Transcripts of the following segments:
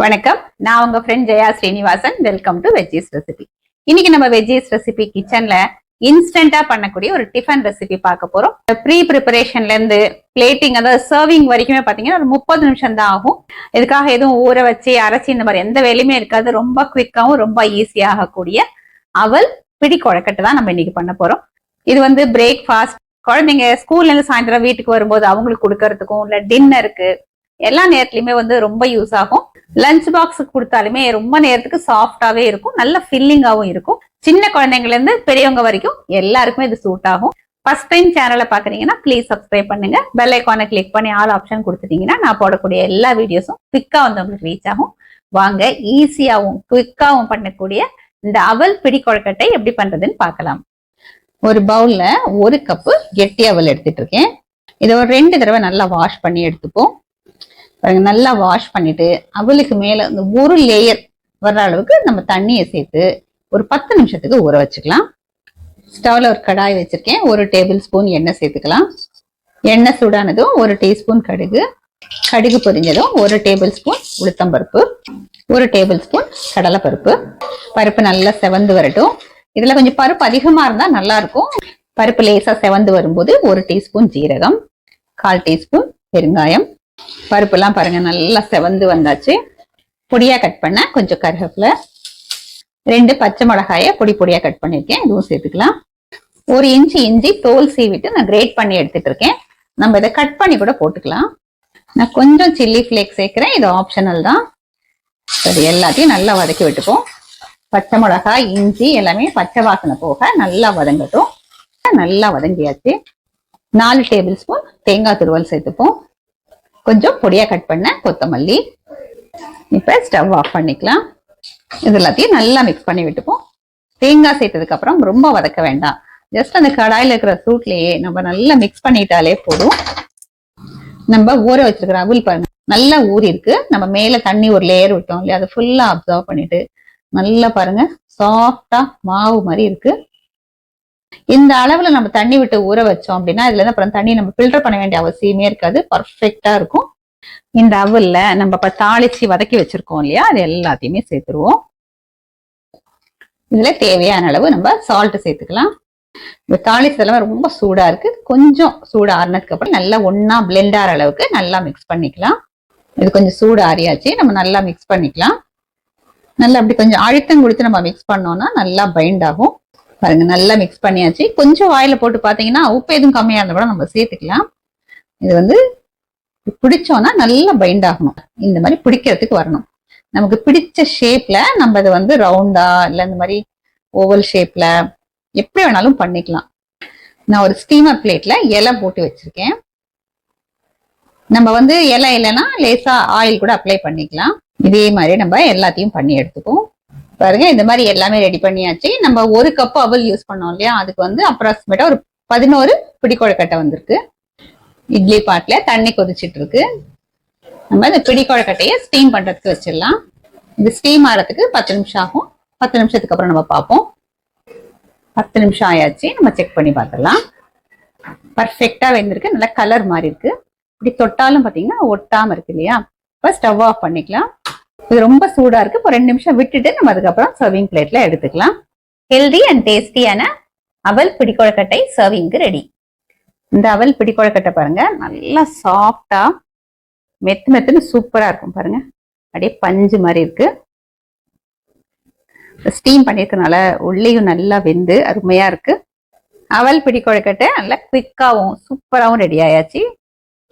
வணக்கம். நான் உங்க friend Jaya Srinivasan. Welcome to veggies recipe. இன்னைக்கு நம்ம வெஜ்ஜீஸ் ரெசிபி கிச்சன்ல இன்ஸ்டன்டா பண்ணக்கூடிய ஒரு டிஃபன் ரெசிபி பார்க்க போறோம். ப்ரீ ப்ரிப்பரேஷன்ல இருந்து பிளேட்டிங், அதாவது சர்விங் வரைக்குமே பாத்தீங்கன்னா ஒரு 30 நிமிஷம் தான் ஆகும். இதுக்காக எதுவும் ஊற வச்சு அரைச்சி இந்த மாதிரி எந்த வேலையுமே இருக்காது. ரொம்ப குவிக்காவும் ரொம்ப ஈஸியா ஆகக்கூடிய அவல் பிடி கொழக்கட்டை தான் நம்ம இன்னைக்கு பண்ண போறோம். இது வந்து பிரேக்ஃபாஸ்ட், குழந்தைங்க ஸ்கூல்ல இருந்து சாயந்தரம் வீட்டுக்கு வரும்போது அவங்களுக்கு கொடுக்கறதுக்கும், இல்ல டின்னருக்கு எல்லா நேரத்துலயுமே வந்து ரொம்ப யூஸ் ஆகும். லஞ்ச் பாக்ஸ் கொடுத்தாலுமே ரொம்ப நேரத்துக்கு சாஃப்டாவே இருக்கும், நல்ல ஃபில்லிங்காவும் இருக்கும். சின்ன குழந்தைங்கல இருந்து பெரியவங்க வரைக்கும் எல்லாருக்குமே இது சூட் ஆகும். ஃபர்ஸ்ட் டைம் சேனலை பாக்குறீங்கன்னா ப்ளீஸ் சப்ஸ்கிரைப் பண்ணுங்க. பெல் ஐக்கானை கிளிக் பண்ணி ஆல் ஆப்ஷன் கொடுத்துட்டீங்கன்னா நான் போடக்கூடிய எல்லா வீடியோஸும் குவிக்கா வந்து உங்களுக்கு ரீச் ஆகும். வாங்க, ஈஸியாவும் குவிக்காவும் பண்ணக்கூடிய இந்த அவல் பிடி கொழக்கட்டை எப்படி பண்றதுன்னு பார்க்கலாம். ஒரு பவுல்ல 1 கப்பு கெட்டி அவல் எடுத்துட்டு இருக்கேன். இதை ஒரு 2 தடவை நல்லா வாஷ் பண்ணி எடுத்துப்போம். நல்லா வாஷ் பண்ணிட்டு அவளுக்கு மேல இந்த ஒரு லேயர் வர்ற அளவுக்கு நம்ம தண்ணியை சேர்த்து ஒரு 10 நிமிஷத்துக்கு ஊற வச்சுக்கலாம். ஸ்டவ்ல ஒரு கடாய் வச்சிருக்கேன். 1 டேபிள் ஸ்பூன் எண்ணெய் சேர்த்துக்கலாம். எண்ணெய் சூடானதும் 1 டீஸ்பூன் கடுகு, கடுகு பொரிஞ்சதும் 1 டேபிள் ஸ்பூன் உளுத்தம்பருப்பு, 1 டேபிள் ஸ்பூன் கடலைப்பருப்பு. பருப்பு நல்லா செவந்து வரட்டும். இதுல கொஞ்சம் பருப்பு அதிகமா இருந்தா நல்லா இருக்கும். பருப்பு லேசா செவந்து வரும்போது 1 டீஸ்பூன் ஜீரகம், 1/4 டீஸ்பூன் பெருங்காயம். பருப்பு எல்லாம் பாருங்க நல்லா செவந்து வந்தாச்சு. பொடியா கட் பண்ண கொஞ்சம் கருவேப்பிலை, 2 பச்சை மிளகாய பொடி பொடியா கட் பண்ணிருக்கேன், இதுவும் சேர்த்துக்கலாம். 1 இன்ச் இஞ்சி தோல் சீவிட்டு நான் கிரேட் பண்ணி எடுத்துட்டு இருக்கேன். நம்ம இதை கட் பண்ணி கூட போட்டுக்கலாம். நான் கொஞ்சம் சில்லி ஃபிளேக்ஸ் சேர்க்கிறேன், இது ஆப்ஷனல் தான். சரி, எல்லாத்தையும் நல்லா வதக்கி விட்டுப்போம். பச்சை மிளகாய், இஞ்சி எல்லாமே பச்சை வாசனை போக நல்லா வதங்கட்டும். நல்லா வதங்கியாச்சு. 4 டேபிள் ஸ்பூன் தேங்காய் துருவல் சேர்த்துப்போம். கொஞ்சம் பொடியா கட் பண்ண கொத்தமல்லி. இப்ப ஸ்டவ் ஆஃப் பண்ணிக்கலாம். இது எல்லாத்தையும் நல்லா மிக்ஸ் பண்ணி விட்டுப்போம். தேங்காய் சேர்த்ததுக்கு அப்புறம் ரொம்ப வதக்க வேண்டாம். ஜஸ்ட் அந்த கடாயில இருக்கிற சூட்லயே நம்ம நல்லா மிக்ஸ் பண்ணிட்டாலே போதும். நம்ம ஊற வச்சிருக்கிற அவல் பாருங்க நல்லா ஊறி இருக்கு. நம்ம மேல தண்ணி ஒரு லேயர் விட்டோம் இல்லையா, அதை ஃபுல்லா அப்சர்வ் பண்ணிட்டு நல்லா பாருங்க சாஃப்டா மாவு மாதிரி இருக்கு. இந்த அளவுல நம்ம தண்ணி விட்டு ஊற வச்சோம் அப்படின்னா இதுல இருந்து அப்புறம் தண்ணி நம்ம ஃபில்டர் பண்ண வேண்டிய அவசியமே இருக்காது. பர்ஃபெக்டா இருக்கும். இந்த அவல்ல நம்ம இப்ப தாளிச்சு வதக்கி வச்சிருக்கோம் இல்லையா, அது எல்லாத்தையுமே சேர்த்துருவோம். இதுல தேவையான அளவு நம்ம சால்ட் சேர்த்துக்கலாம். இந்த தாளிச்சதெல்லாம் ரொம்ப சூடா இருக்கு. கொஞ்சம் சூடு ஆறுனதுக்கு அப்புறம் நல்லா ஒன்னா பிளெண்ட் ஆகிற அளவுக்கு நல்லா மிக்ஸ் பண்ணிக்கலாம். இது கொஞ்சம் சூடு ஆறியாச்சு, நம்ம நல்லா மிக்ஸ் பண்ணிக்கலாம். நல்லா அப்படி கொஞ்சம் அழுத்தம் கொடுத்து நம்ம மிக்ஸ் பண்ணோம்னா நல்லா பைண்ட் ஆகும். பாருங்க நல்லா மிக்ஸ் பண்ணியாச்சு. கொஞ்சம் வாயில போட்டு பாத்தீங்கன்னா உப்பு எதுவும் கம்மியா இருந்தா கூட நம்ம சேர்த்துக்கலாம். இது வந்து பிடிச்சோம்னா நல்லா பைண்ட் ஆகணும். இந்த மாதிரி பிடிக்கிறதுக்கு வரணும். நமக்கு பிடிச்ச ஷேப்ல நம்ம இது வந்து ரவுண்டா இல்ல இந்த மாதிரி ஓவல் ஷேப்ல எப்படி வேணாலும் பண்ணிக்கலாம். நான் ஒரு ஸ்டீமர் பிளேட்ல இலை போட்டு வச்சிருக்கேன். நம்ம வந்து இலை இல்லைன்னா லேசா ஆயில் கூட அப்ளை பண்ணிக்கலாம். இதே மாதிரி நம்ம எல்லாத்தையும் பண்ணி எடுத்துப்போம். பாருங்க இந்த மாதிரி எல்லாமே ரெடி பண்ணியாச்சு. நம்ம 1 கப் அவல் யூஸ் பண்ணோம் இல்லையா, அதுக்கு வந்து அப்ராக்சிமேட்டா ஒரு 11 பிடி கொழக்கட்டை வந்திருக்கு. இட்லி பாட்ல தண்ணி கொதிச்சிட்டு இருக்கு. நம்ம இந்த பிடி கொழக்கட்டையை ஸ்டீம் பண்றதுக்கு வச்சிடலாம். இது ஸ்டீம் ஆகிறதுக்கு 10 நிமிஷம் ஆகும். 10 நிமிஷத்துக்கு அப்புறம் நம்ம பார்ப்போம். 10 நிமிஷம் ஆயாச்சு. நம்ம செக் பண்ணி பார்த்துடலாம். பர்ஃபெக்டா வெந்திருக்கு. நல்லா கலர் மாதிரி இருக்கு. இப்படி தொட்டாலும் பாத்தீங்கன்னா ஒட்டாம இருக்கு இல்லையா. இப்ப ஸ்டவ் ஆஃப் பண்ணிக்கலாம். இது ரொம்ப சூடா இருக்கு. இப்போ 2 நிமிஷம் விட்டுட்டு நம்ம அதுக்கப்புறம் சர்விங் பிளேட்ல எடுத்துக்கலாம். ஹெல்தி அண்ட் டேஸ்டியான அவல் பிடி கொழக்கட்டை சர்விங்க்கு ரெடி. இந்த அவல் பிடி கொழக்கட்டை பாருங்க நல்லா சாஃப்டா மெத்துன்னு சூப்பரா இருக்கும். பாருங்க அப்படியே பஞ்சு மாதிரி இருக்கு. ஸ்டீம் பண்ணிருக்கனால உள்ளேயும் நல்லா வெந்து அருமையா இருக்கு. அவல் பிடி கொழக்கட்டை நல்லா குவிக்காவும் சூப்பராகவும் ரெடி ஆயாச்சு.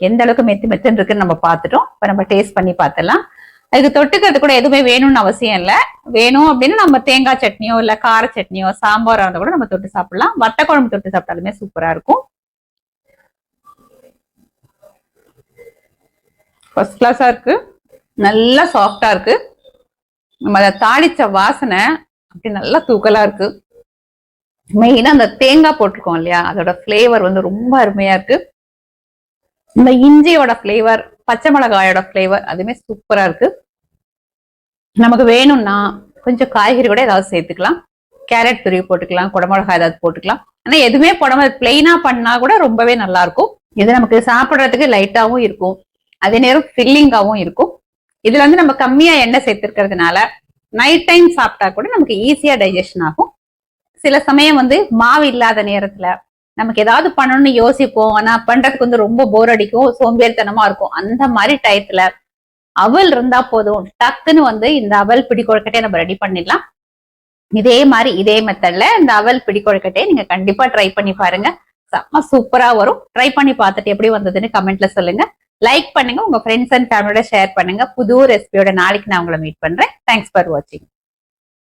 எந்த அளவுக்கு மெத்துன்னு இருக்குன்னு நம்ம பார்த்துட்டோம். இப்போ நம்ம டேஸ்ட் பண்ணி பார்த்துடலாம். அதுக்கு தொட்டுக்கிறது கூட எதுவுமே வேணும்னு அவசியம் இல்லை. வேணும் அப்படின்னு நம்ம தேங்காய் சட்னியோ இல்ல கார சட்னியோ சாம்பாரோ இருந்தா கூட நம்ம தொட்டு சாப்பிடலாம். வத்த குழம்பு தொட்டு சாப்பிட்டாலுமே சூப்பரா இருக்கும். ஃபர்ஸ்ட் கிளாஸா இருக்கு. நல்லா சாஃப்டா இருக்கு. நம்ம அதை தாளிச்ச வாசனை அப்படி நல்லா தூக்கலா இருக்கு. மெயினா அந்த தேங்காய் போட்டிருக்கோம் இல்லையா, அதோட ஃபிளேவர் வந்து ரொம்ப அருமையா இருக்கு. இந்த இஞ்சியோட ஃபிளேவர், பச்சை மிளகாயோட ஃபிளேவர் அதுவுமே சூப்பரா இருக்கு. நமக்கு வேணும்னா கொஞ்சம் காய்கறி கூட ஏதாவது சேர்த்துக்கலாம். கேரட் துருவி போட்டுக்கலாம், குடமிளகாய் ஏதாவது போட்டுக்கலாம். ஆனா எதுவுமே போடாம பிளெயினா பண்ணா கூட ரொம்பவே நல்லா இருக்கும். இது நமக்கு சாப்பிட்றதுக்கு லைட்டாவும் இருக்கும், அதே நேரம் ஃபில்லிங்காவும் இருக்கும். இதுல வந்து நம்ம கம்மியா எண்ணெய் சேர்த்திருக்கிறதுனால நைட் டைம் சாப்பிட்டா கூட நமக்கு ஈஸியா டைஜஷன் ஆகும். சில சமயம் வந்து மாவு இல்லாத நேரத்துல நமக்கு ஏதாவது பண்ணணும்னு யோசிப்போம், ஆனா பண்றதுக்கு வந்து ரொம்ப போர் அடிக்கும், சோம்பேறித்தனமா இருக்கும். அந்த மாதிரி டயத்துல அவல் இருந்தா போதும், டக்குன்னு வந்து இந்த அவல் பிடி கொழுக்கட்டையை நம்ம ரெடி பண்ணிடலாம். இதே மாதிரி இதே மெத்தட்ல இந்த அவல் பிடி கொழுக்கட்டையை நீங்க கண்டிப்பா ட்ரை பண்ணி பாருங்க. செம்ம சூப்பரா வரும். ட்ரை பண்ணி பார்த்துட்டு எப்படி வந்ததுன்னு கமெண்ட்ல சொல்லுங்க. லைக் பண்ணுங்க, உங்க ஃப்ரெண்ட்ஸ் அண்ட் ஃபேமிலியோட ஷேர் பண்ணுங்க. புது ரெசிபியோட நாளைக்கு நான் உங்களை மீட் பண்றேன். தேங்க்ஸ் ஃபார் வாட்சிங்.